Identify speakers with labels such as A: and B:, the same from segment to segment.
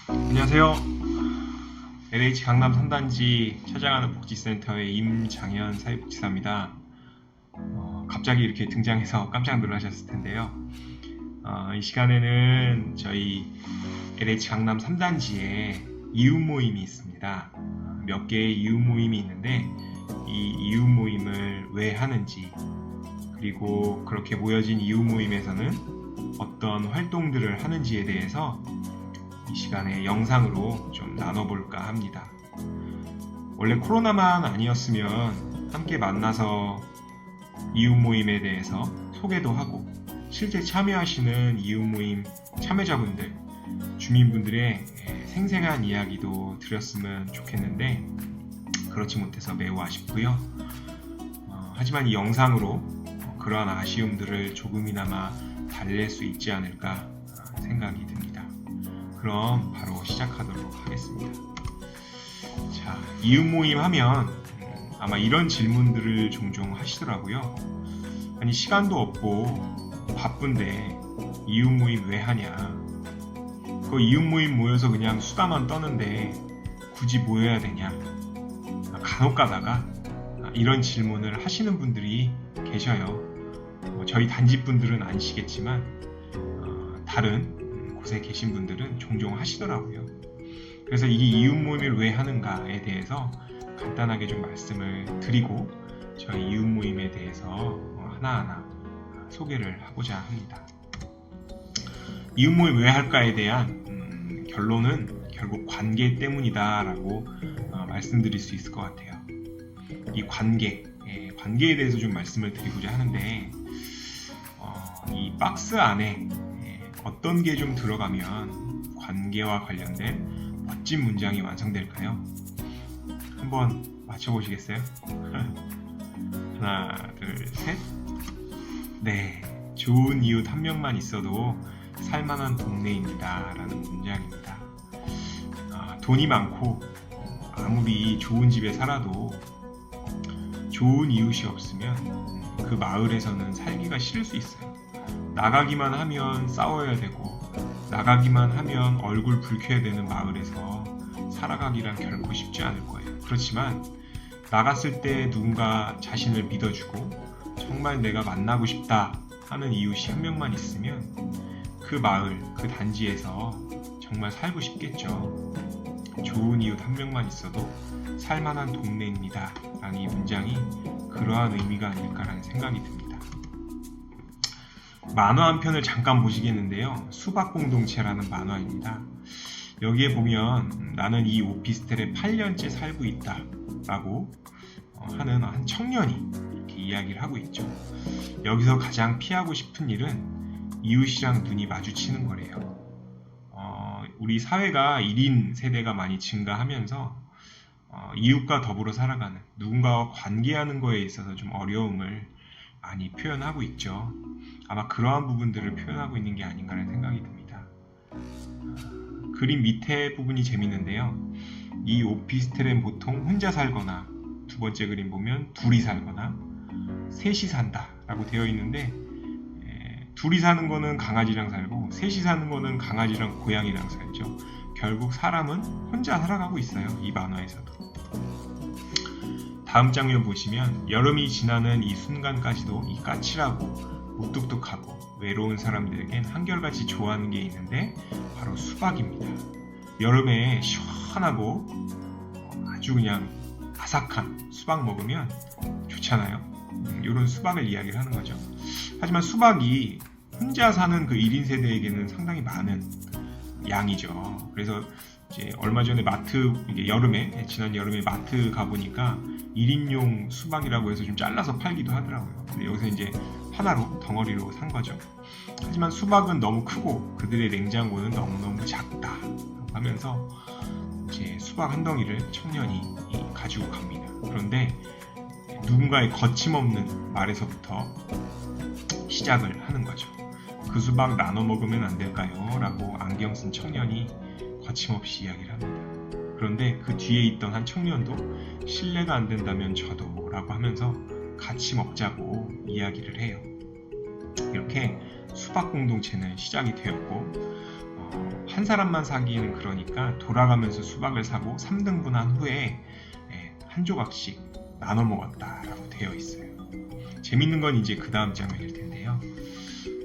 A: 안녕하세요. LH 강남 3단지 찾아가는 복지센터의 임장현 사회복지사입니다. 갑자기 이렇게 등장해서 깜짝 놀라셨을 텐데요. 이 시간에는 저희 LH 강남 3단지에 이웃 모임이 있습니다. 몇 개의 이웃 모임이 있는데 이 이웃 모임을 왜 하는지, 그리고 그렇게 모여진 이웃 모임에서는 어떤 활동들을 하는지에 대해서 이 시간에 영상으로 좀 나눠볼까 합니다. 원래 코로나만 아니었으면 함께 만나서 이웃 모임에 대해서 소개도 하고 실제 참여하시는 이웃 모임 참여자분들, 주민분들의 생생한 이야기도 드렸으면 좋겠는데 그렇지 못해서 매우 아쉽고요. 하지만 이 영상으로 그러한 아쉬움들을 조금이나마 달랠 수 있지 않을까 생각이 듭니다. 그럼 바로 시작하도록 하겠습니다. 자, 이웃 모임 하면 아마 이런 질문들을 종종 하시더라고요. 아니, 시간도 없고 바쁜데 이웃 모임 왜 하냐? 그 이웃 모임 모여서 그냥 수다만 떠는데 굳이 모여야 되냐? 간혹 가다가 이런 질문을 하시는 분들이 계셔요. 저희 단지 분들은 아니시겠지만 다른 곳에 계신 분들은 종종 하시더라고요. 그래서 이 이웃 모임을 왜 하는가에 대해서 간단하게 좀 말씀을 드리고 저희 이웃 모임에 대해서 하나하나 소개를 하고자 합니다. 이웃 모임 왜 할까에 대한 결론은 결국 관계 때문이다 라고 말씀드릴 수 있을 것 같아요. 이 관계에 대해서 좀 말씀을 드리고자 하는데 이 박스 안에 어떤 게 좀 들어가면 관계와 관련된 멋진 문장이 완성될까요? 한번 맞춰보시겠어요? 하나, 둘, 셋. 네, 좋은 이웃 한 명만 있어도 살만한 동네입니다 라는 문장입니다. 돈이 많고 아무리 좋은 집에 살아도 좋은 이웃이 없으면 그 마을에서는 살기가 싫을 수 있어요. 나가기만 하면 싸워야 되고 나가기만 하면 얼굴 붉혀야 되는 마을에서 살아가기란 결코 쉽지 않을 거예요. 그렇지만 나갔을 때 누군가 자신을 믿어주고 정말 내가 만나고 싶다 하는 이웃이 한 명만 있으면 그 마을, 그 단지에서 정말 살고 싶겠죠. 좋은 이웃 한 명만 있어도 살만한 동네입니다 라는 이 문장이 그러한 의미가 아닐까라는 생각이 듭니다. 만화 한 편을 잠깐 보시겠는데요. 수박공동체라는 만화입니다. 여기에 보면 나는 이 오피스텔에 8년째 살고 있다 라고 하는 한 청년이 이렇게 이야기를 하고 있죠. 여기서 가장 피하고 싶은 일은 이웃이랑 눈이 마주치는 거래요. 우리 사회가 1인 세대가 많이 증가하면서 이웃과 더불어 살아가는, 누군가와 관계하는 거에 있어서 좀 어려움을 많이 표현하고 있죠. 아마 그러한 부분들을 표현하고 있는 게 아닌가라는 생각이 듭니다. 그림 밑에 부분이 재밌는데요. 이 오피스텔엔 보통 혼자 살거나, 두 번째 그림 보면 둘이 살거나 셋이 산다 라고 되어 있는데 둘이 사는 거는 강아지랑 살고 셋이 사는 거는 강아지랑 고양이랑 살죠. 결국 사람은 혼자 살아가고 있어요. 이 만화에서도. 다음 장면 보시면 여름이 지나는 이 순간까지도 이 까칠하고 무뚝뚝하고 외로운 사람들에겐 한결같이 좋아하는 게 있는데 바로 수박입니다. 여름에 시원하고 아주 그냥 아삭한 수박 먹으면 좋잖아요. 이런 수박을 이야기를 하는 거죠. 하지만 수박이 혼자 사는 그 1인 세대에게는 상당히 많은 양이죠. 그래서 이제 얼마 전에 지난 여름에 마트 가보니까 1인용 수박이라고 해서 좀 잘라서 팔기도 하더라고요. 근데 여기서 이제 하나로 덩어리로 산 거죠. 하지만 수박은 너무 크고 그들의 냉장고는 너무너무 작다 하면서 이제 수박 한 덩이를 청년이 가지고 갑니다. 그런데 누군가의 거침없는 말에서부터 시작을 하는 거죠. 그 수박 나눠 먹으면 안 될까요? 라고 안경 쓴 청년이 거침없이 이야기를 합니다. 그런데 그 뒤에 있던 한 청년도 실례가 안 된다면 저도 라고 하면서 같이 먹자고 이야기를 해요. 이렇게 수박 공동체는 시작이 되었고 한 사람만 사기에는 그러니까 돌아가면서 수박을 사고 3등분한 후에 한 조각씩 나눠 먹었다라고 되어 있어요. 재밌는 건 이제 그 다음 장면일 텐데요.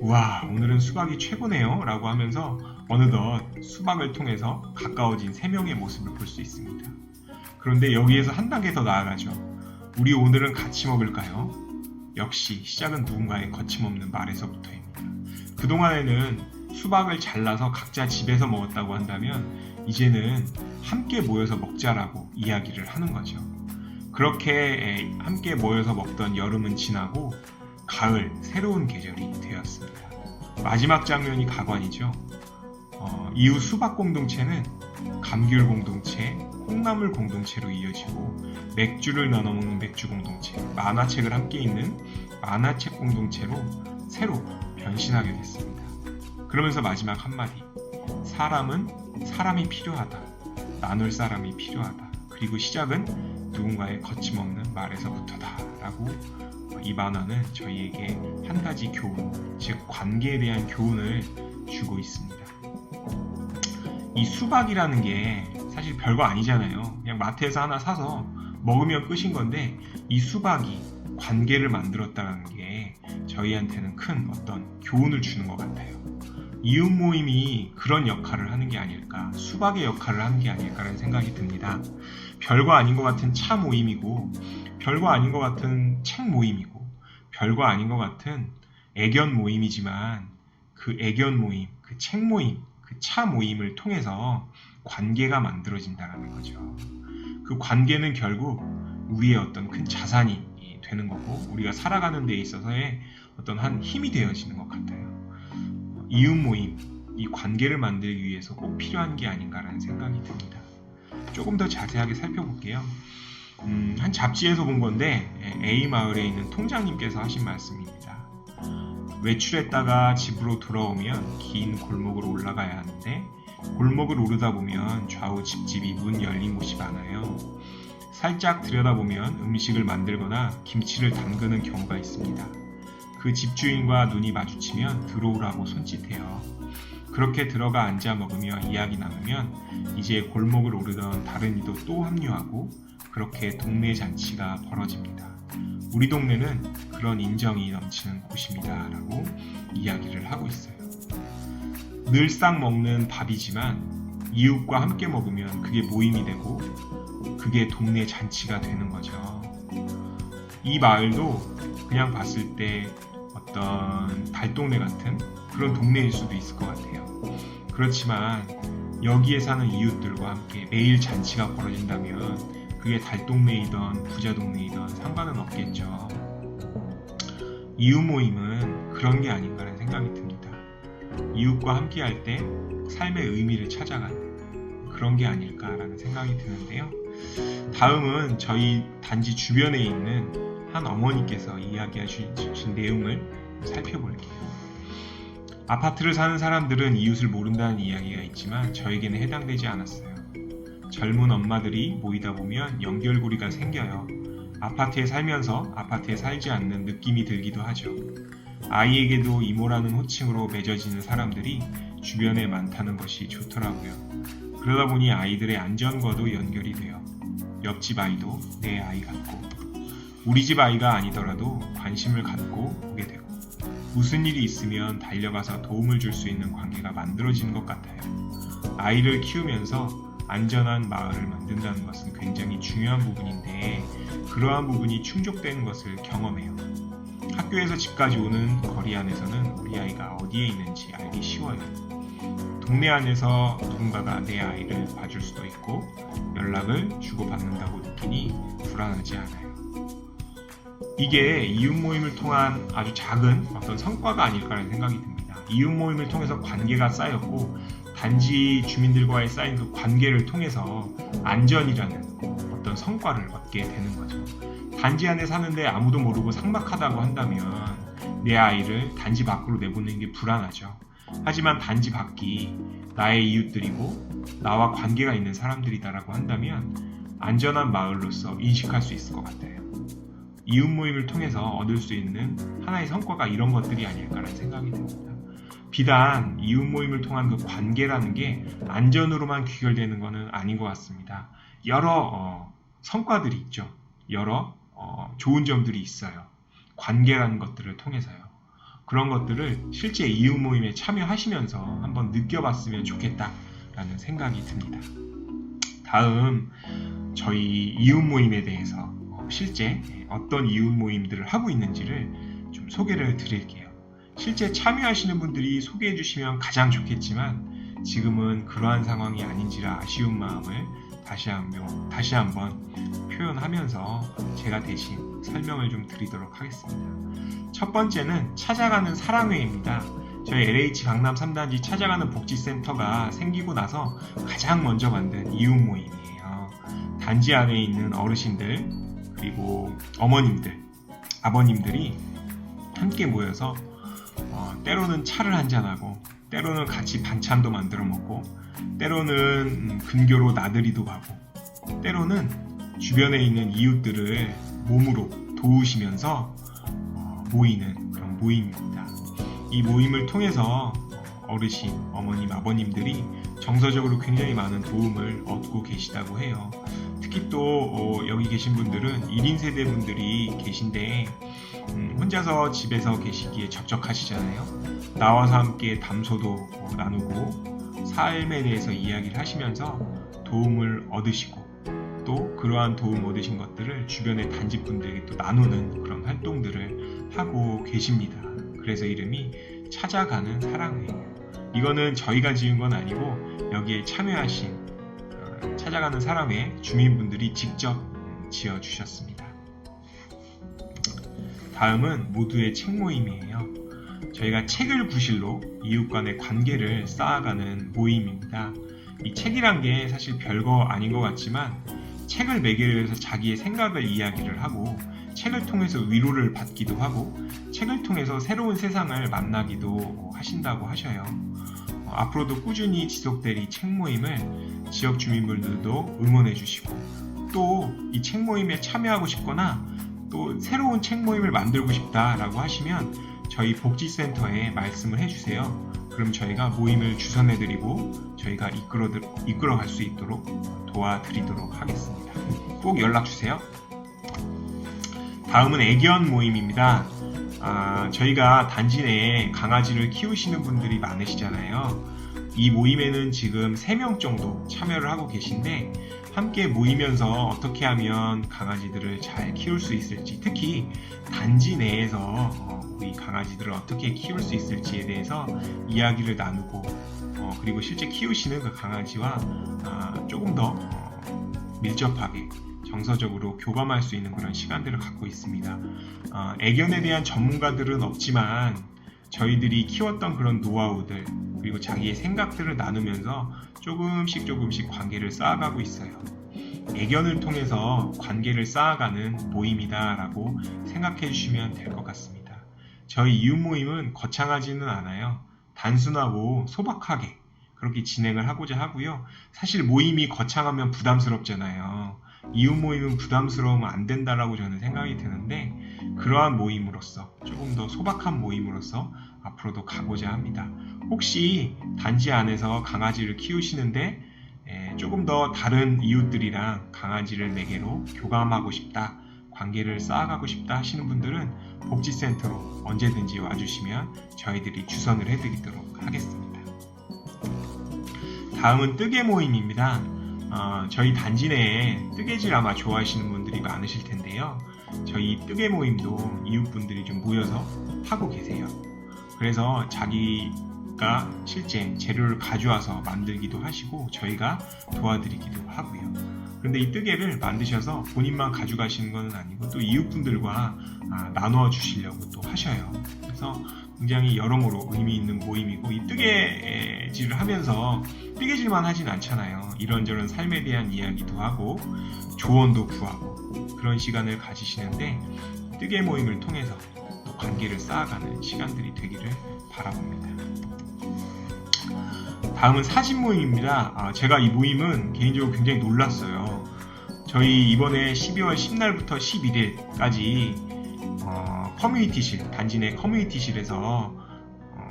A: 우와, 오늘은 수박이 최고네요 라고 하면서 어느덧 수박을 통해서 가까워진 3명의 모습을 볼 수 있습니다. 그런데 여기에서 한 단계 더 나아가죠. 우리 오늘은 같이 먹을까요? 역시 시작은 누군가의 거침없는 말에서부터입니다. 그동안에는 수박을 잘라서 각자 집에서 먹었다고 한다면 이제는 함께 모여서 먹자라고 이야기를 하는 거죠. 그렇게 함께 모여서 먹던 여름은 지나고 가을, 새로운 계절이 되었습니다. 마지막 장면이 가관이죠. 이후 수박 공동체는 감귤 공동체, 콩나물 공동체로 이어지고 맥주를 나눠 먹는 맥주 공동체, 만화책을 함께 읽는 만화책 공동체로 새로 변신하게 됐습니다. 그러면서 마지막 한마디, 사람은 사람이 필요하다, 나눌 사람이 필요하다, 그리고 시작은 누군가의 거침없는 말에서부터다 라고 이 만화는 저희에게 한 가지 교훈, 즉 관계에 대한 교훈을 주고 있습니다. 이 수박이라는 게 사실 별거 아니잖아요. 그냥 마트에서 하나 사서 먹으면 끝인 건데 이 수박이 관계를 만들었다는 게 저희한테는 큰 어떤 교훈을 주는 것 같아요. 이웃 모임이 그런 역할을 하는 게 아닐까, 수박의 역할을 하는 게 아닐까라는 생각이 듭니다. 별거 아닌 것 같은 차 모임이고, 별거 아닌 것 같은 책 모임이고, 별거 아닌 것 같은 애견 모임이지만 그 애견 모임, 그 책 모임, 그 차 모임을 통해서 관계가 만들어진다는 거죠. 그 관계는 결국 우리의 어떤 큰 자산이 되는 거고 우리가 살아가는 데 있어서의 어떤 한 힘이 되어지는 것 같아요. 이웃 모임, 이 관계를 만들기 위해서 꼭 필요한 게 아닌가라는 생각이 듭니다. 조금 더 자세하게 살펴볼게요. 한 잡지에서 본 건데 A마을에 있는 통장님께서 하신 말씀입니다. 외출했다가 집으로 돌아오면 긴 골목을 올라가야 하는데 골목을 오르다 보면 좌우 집집이 문 열린 곳이 많아요. 살짝 들여다보면 음식을 만들거나 김치를 담그는 경우가 있습니다. 그 집주인과 눈이 마주치면 들어오라고 손짓해요. 그렇게 들어가 앉아 먹으며 이야기 나누면 이제 골목을 오르던 다른 이도 또 합류하고 그렇게 동네 잔치가 벌어집니다. 우리 동네는 그런 인정이 넘치는 곳입니다 라고 이야기를 하고 있어요. 늘상 먹는 밥이지만 이웃과 함께 먹으면 그게 모임이 되고 그게 동네 잔치가 되는 거죠. 이 마을도 그냥 봤을 때 어떤 달동네 같은 그런 동네일 수도 있을 것 같아요. 그렇지만 여기에 사는 이웃들과 함께 매일 잔치가 벌어진다면 그게 달동네이던 부자 동네이던 상관은 없겠죠. 이웃 모임은 그런 게 아닌가라는 생각이 듭니다. 이웃과 함께 할 때 삶의 의미를 찾아가는 그런 게 아닐까라는 생각이 드는데요. 다음은 저희 단지 주변에 있는 한 어머니께서 이야기해 주신 내용을 살펴볼게요. 아파트를 사는 사람들은 이웃을 모른다는 이야기가 있지만 저에게는 해당되지 않았어요. 젊은 엄마들이 모이다 보면 연결고리가 생겨요. 아파트에 살면서 아파트에 살지 않는 느낌이 들기도 하죠. 아이에게도 이모라는 호칭으로 맺어지는 사람들이 주변에 많다는 것이 좋더라고요. 그러다 보니 아이들의 안전과도 연결이 돼요. 옆집 아이도 내 아이 같고 우리 집 아이가 아니더라도 관심을 갖고 보게 되고 무슨 일이 있으면 달려가서 도움을 줄 수 있는 관계가 만들어지는 것 같아요. 아이를 키우면서 안전한 마을을 만든다는 것은 굉장히 중요한 부분인데 그러한 부분이 충족되는 것을 경험해요. 학교에서 집까지 오는 거리 안에서는 우리 아이가 어디에 있는지 알기 쉬워요. 동네 안에서 누군가가 내 아이를 봐줄 수도 있고 연락을 주고받는다고 느끼니 불안하지 않아요. 이게 이웃 모임을 통한 아주 작은 어떤 성과가 아닐까라는 생각이 듭니다. 이웃 모임을 통해서 관계가 쌓였고 단지 주민들과의 쌓인 그 관계를 통해서 안전이라는 어떤 성과를 얻게 되는 거죠. 단지 안에 사는데 아무도 모르고 삭막하다고 한다면 내 아이를 단지 밖으로 내보내는 게 불안하죠. 하지만 단지 밖이 나의 이웃들이고 나와 관계가 있는 사람들이다라고 한다면 안전한 마을로서 인식할 수 있을 것 같아요. 이웃 모임을 통해서 얻을 수 있는 하나의 성과가 이런 것들이 아닐까라는 생각이 듭니다. 비단 이웃 모임을 통한 그 관계라는 게 안전으로만 귀결되는 것은 아닌 것 같습니다. 여러 성과들이 있죠. 여러 좋은 점들이 있어요. 관계라는 것들을 통해서요. 그런 것들을 실제 이웃 모임에 참여하시면서 한번 느껴봤으면 좋겠다라는 생각이 듭니다. 다음 저희 이웃 모임에 대해서 실제 어떤 이웃 모임들을 하고 있는지를 좀 소개를 드릴게요. 실제 참여하시는 분들이 소개해 주시면 가장 좋겠지만 지금은 그러한 상황이 아닌지라 아쉬운 마음을 다시 한번 표현하면서 제가 대신 설명을 좀 드리도록 하겠습니다. 첫 번째는 찾아가는 사랑회입니다. 저희 LH 강남 3단지 찾아가는 복지센터가 생기고 나서 가장 먼저 만든 이웃 모임이에요. 단지 안에 있는 어르신들 그리고 어머님들, 아버님들이 함께 모여서 때로는 차를 한잔하고 때로는 같이 반찬도 만들어 먹고 때로는 근교로 나들이도 가고 때로는 주변에 있는 이웃들을 몸으로 도우시면서 모이는 그런 모임입니다. 이 모임을 통해서 어르신, 어머님, 아버님들이 정서적으로 굉장히 많은 도움을 얻고 계시다고 해요. 특히 또 여기 계신 분들은 1인 세대 분들이 계신데 혼자서 집에서 계시기에 적적하시잖아요. 나와서 함께 담소도 나누고 삶에 대해서 이야기를 하시면서 도움을 얻으시고 또 그러한 도움 얻으신 것들을 주변의 단지 분들에게 또 나누는 그런 활동들을 하고 계십니다. 그래서 이름이 찾아가는 사랑회예요. 이거는 저희가 지은 건 아니고 여기에 참여하신 찾아가는 사랑회 주민분들이 직접 지어주셨습니다. 다음은 모두의 책 모임이에요. 저희가 책을 구실로 이웃 간의 관계를 쌓아가는 모임입니다. 이 책이란 게 사실 별거 아닌 것 같지만 책을 매개로 해서 자기의 생각을 이야기를 하고 책을 통해서 위로를 받기도 하고 책을 통해서 새로운 세상을 만나기도 하신다고 하셔요. 앞으로도 꾸준히 지속될 이 책 모임을 지역 주민분들도 응원해 주시고 또 이 책 모임에 참여하고 싶거나 또 새로운 책 모임을 만들고 싶다라고 하시면 저희 복지센터에 말씀을 해주세요. 그럼 저희가 모임을 주선해드리고 저희가 이끌어갈 수 있도록 도와드리도록 하겠습니다. 꼭 연락주세요. 다음은 애견 모임입니다. 저희가 단지 내에 강아지를 키우시는 분들이 많으시잖아요. 이 모임에는 지금 3명 정도 참여를 하고 계신데 함께 모이면서 어떻게 하면 강아지들을 잘 키울 수 있을지 특히 단지 내에서 우리 강아지들을 어떻게 키울 수 있을지에 대해서 이야기를 나누고 그리고 실제 키우시는 그 강아지와 조금 더 밀접하게 정서적으로 교감할 수 있는 그런 시간들을 갖고 있습니다. 애견에 대한 전문가들은 없지만 저희들이 키웠던 그런 노하우들 그리고 자기의 생각들을 나누면서 조금씩 관계를 쌓아가고 있어요. 애견을 통해서 관계를 쌓아가는 모임이다 라고 생각해 주시면 될 것 같습니다. 저희 이웃 모임은 거창하지는 않아요. 단순하고 소박하게 그렇게 진행을 하고자 하고요. 사실 모임이 거창하면 부담스럽잖아요. 이웃 모임은 부담스러우면 안 된다라고 저는 생각이 드는데 그러한 모임으로서 조금 더 소박한 모임으로서 앞으로도 가고자 합니다. 혹시 단지 안에서 강아지를 키우시는데 조금 더 다른 이웃들이랑 강아지를 매개로 교감하고 싶다, 관계를 쌓아가고 싶다 하시는 분들은 복지센터로 언제든지 와주시면 저희들이 주선을 해드리도록 하겠습니다. 다음은 뜨개 모임입니다. 저희 단지 내에 뜨개질 아마 좋아하시는 분들이 많으실 텐데요. 저희 뜨개 모임도 이웃분들이 좀 모여서 하고 계세요. 그래서 자기가 실제 재료를 가져와서 만들기도 하시고 저희가 도와드리기도 하고요. 그런데 이 뜨개를 만드셔서 본인만 가져가시는 건 아니고 또 이웃분들과 나누어 주시려고 또 하셔요. 그래서 굉장히 여러모로 의미 있는 모임이고 이 뜨개질을 하면서 뜨개질만 하진 않잖아요. 이런저런 삶에 대한 이야기도 하고 조언도 구하고 그런 시간을 가지시는데 뜨개 모임을 통해서 또 관계를 쌓아가는 시간들이 되기를 바라봅니다. 다음은 사진 모임입니다. 제가 이 모임은 개인적으로 굉장히 놀랐어요. 저희 이번에 12월 10날부터 11일까지 커뮤니티실, 단지 내 커뮤니티실에서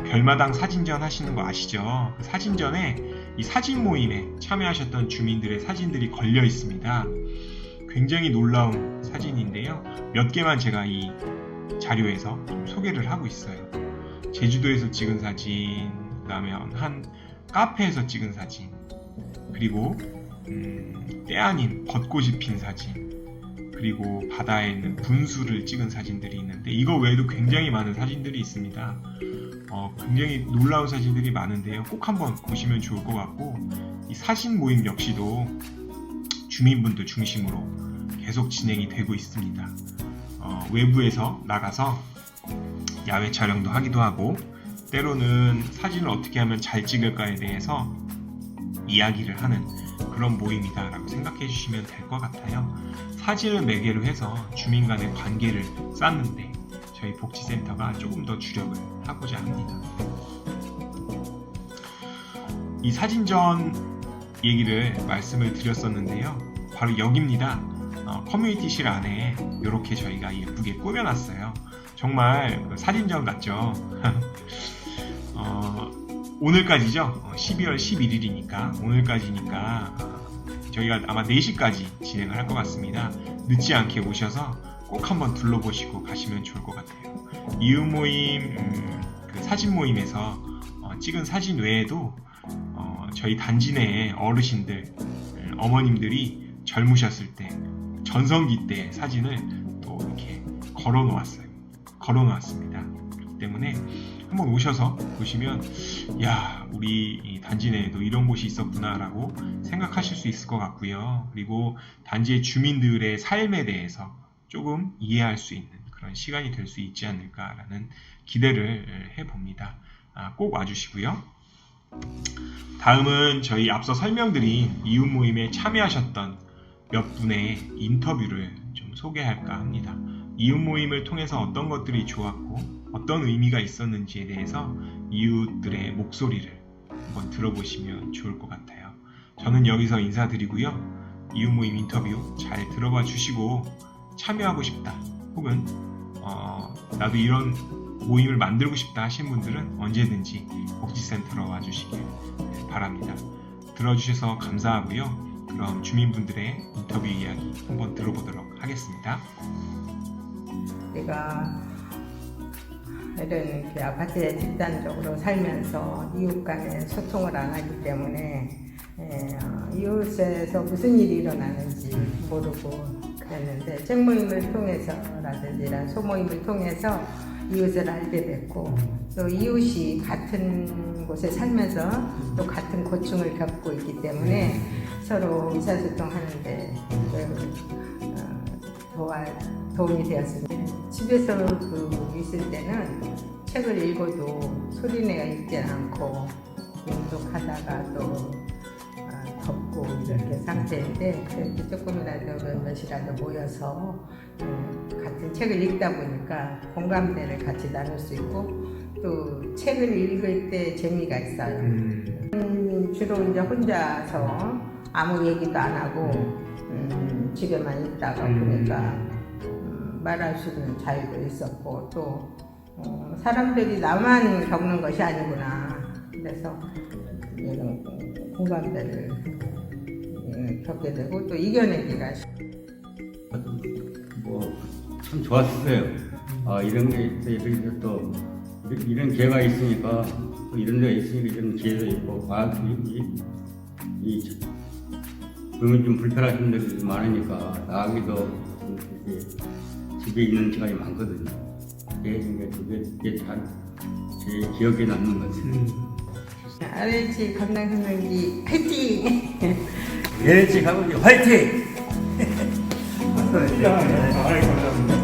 A: 별마당 사진전 하시는 거 아시죠? 그 사진전에 이 사진 모임에 참여하셨던 주민들의 사진들이 걸려 있습니다. 굉장히 놀라운 사진인데요. 몇 개만 제가 이 자료에서 좀 소개를 하고 있어요. 제주도에서 찍은 사진, 그 다음에 한 카페에서 찍은 사진, 그리고 때 아닌 벚꽃이 핀 사진, 그리고 바다에 있는 분수를 찍은 사진들이 있는데 이거 외에도 굉장히 많은 사진들이 있습니다. 굉장히 놀라운 사진들이 많은데요. 꼭 한번 보시면 좋을 것 같고, 이 사진 모임 역시도 주민분들 중심으로 계속 진행이 되고 있습니다. 외부에서 나가서 야외 촬영도 하기도 하고, 때로는 사진을 어떻게 하면 잘 찍을까에 대해서 이야기를 하는 그런 모임이다 라고 생각해 주시면 될 것 같아요. 사진을 매개로 해서 주민 간의 관계를 쌓는데 저희 복지센터가 조금 더 주력을 하고자 합니다. 이 사진전 얘기를 말씀을 드렸었는데요. 바로 여기입니다. 커뮤니티실 안에 이렇게 저희가 예쁘게 꾸며놨어요. 정말 사진전 같죠? 오늘까지죠? 12월 11일이니까 오늘까지니까 저희가 아마 4시까지 진행을 할 것 같습니다. 늦지 않게 오셔서 꼭 한번 둘러보시고 가시면 좋을 것 같아요. 이웃 모임, 그 사진 모임에서 찍은 사진 외에도 저희 단지 내의 어르신들, 어머님들이 젊으셨을 때, 전성기 때 사진을 또 이렇게 걸어 놓았습니다. 그렇기 때문에 한번 오셔서 보시면, 야, 우리 이 단지 내에도 이런 곳이 있었구나 라고 생각하실 수 있을 것 같고요. 그리고 단지의 주민들의 삶에 대해서 조금 이해할 수 있는 그런 시간이 될 수 있지 않을까라는 기대를 해봅니다. 꼭 와주시고요. 다음은 저희 앞서 설명드린 이웃 모임에 참여하셨던 몇 분의 인터뷰를 좀 소개할까 합니다. 이웃 모임을 통해서 어떤 것들이 좋았고 어떤 의미가 있었는지에 대해서 이웃들의 목소리를 한번 들어보시면 좋을 것 같아요. 저는 여기서 인사드리고요. 이웃 모임 인터뷰 잘 들어봐 주시고 참여하고 싶다, 혹은 나도 이런 모임을 만들고 싶다 하신 분들은 언제든지 복지센터로 와주시길 바랍니다. 들어주셔서 감사하고요. 그럼 주민분들의 인터뷰 이야기 한번 들어보도록 하겠습니다.
B: 내가 이런 아파트에 집단적으로 살면서 이웃 간에 소통을 안 하기 때문에 이웃에서 무슨 일이 일어나는지 모르고 그랬는데, 책모임을 통해서라든지 이런 소모임을 통해서 이웃을 알게 됐고, 또 이웃이 같은 곳에 살면서 또 같은 고충을 겪고 있기 때문에 서로 의사소통하는데 도움이 되었습니다. 집에서 있을 때는 책을 읽어도 소리내어 읽지 않고 공독하다가 또 덮고 이렇게 상태인데, 그래도 조금이라도 몇몇이라도 모여서 같은 책을 읽다 보니까 공감대를 같이 나눌 수 있고, 또 책을 읽을 때 재미가 있어요. 주로 이제 혼자서 아무 얘기도 안 하고 집에만 있다가 보니까 말할 수 있는 자유도 있었고, 또 사람들이 나만 겪는 것이 아니구나, 그래서 이런 공감대를 겪게 되고 또 이겨내기가
C: 참 좋았어요. 이런 게 있어요. 또 이런 기회가 있으니까, 또 이런 데가 있으니까 이런 기회도 있고, 이 몸이 좀 불편하신 분들이 많으니까 나가기도 집에 있는 시간이 많거든요. 그게 잘 제 기억에 남는 것 같아요.
B: LH 건강상명기 화이팅!
C: LH 가문기 화이팅!
A: 감사합니다.